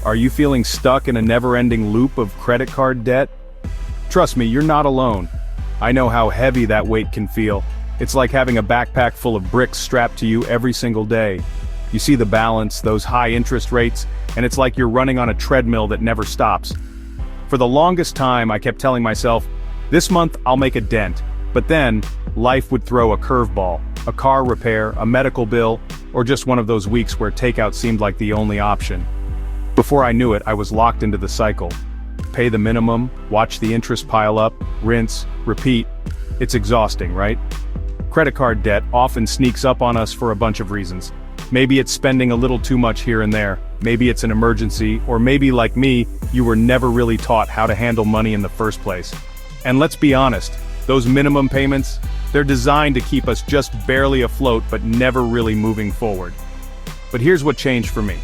Are you feeling stuck in a never-ending loop of credit card debt? Trust me, you're not alone. I know how heavy that weight can feel. It's like having a backpack full of bricks strapped to you every single day. You see the balance, those high interest rates, and it's like you're running on a treadmill that never stops. For the longest time, I kept telling myself, this month I'll make a dent. But then, life would throw a curveball, a car repair, a medical bill, or just one of those weeks where takeout seemed like the only option. Before I knew it, I was locked into the cycle. Pay the minimum, watch the interest pile up, rinse, repeat. It's exhausting, right? Credit card debt often sneaks up on us for a bunch of reasons. Maybe it's spending a little too much here and there, maybe it's an emergency, or maybe like me, you were never really taught how to handle money in the first place. And let's be honest, those minimum payments, they're designed to keep us just barely afloat but never really moving forward. But here's what changed for me.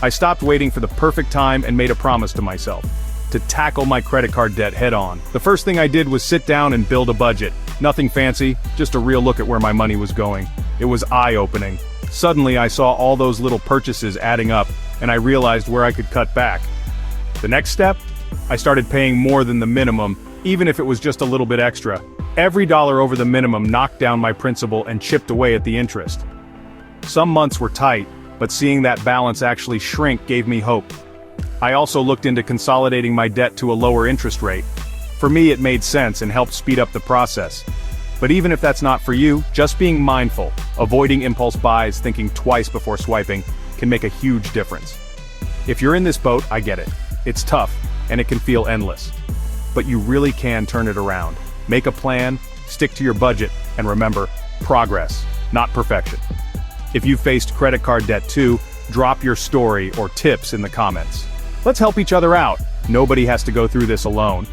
I stopped waiting for the perfect time and made a promise to myself to tackle my credit card debt head-on. The first thing I did was sit down and build a budget. Nothing fancy, just a real look at where my money was going. It was eye-opening. Suddenly I saw all those little purchases adding up, and I realized where I could cut back. The next step? I started paying more than the minimum, even if it was just a little bit extra. Every dollar over the minimum knocked down my principal and chipped away at the interest. Some months were tight, but seeing that balance actually shrink gave me hope. I also looked into consolidating my debt to a lower interest rate. For me, it made sense and helped speed up the process. But even if that's not for you, just being mindful, avoiding impulse buys, thinking twice before swiping, can make a huge difference. If you're in this boat, I get it. It's tough, and it can feel endless. But you really can turn it around. Make a plan, stick to your budget, and remember, progress, not perfection. If you've faced credit card debt too, drop your story or tips in the comments. Let's help each other out. Nobody has to go through this alone.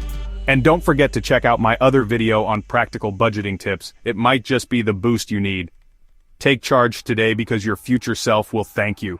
And don't forget to check out my other video on practical budgeting tips. It might just be the boost you need. Take charge today because your future self will thank you.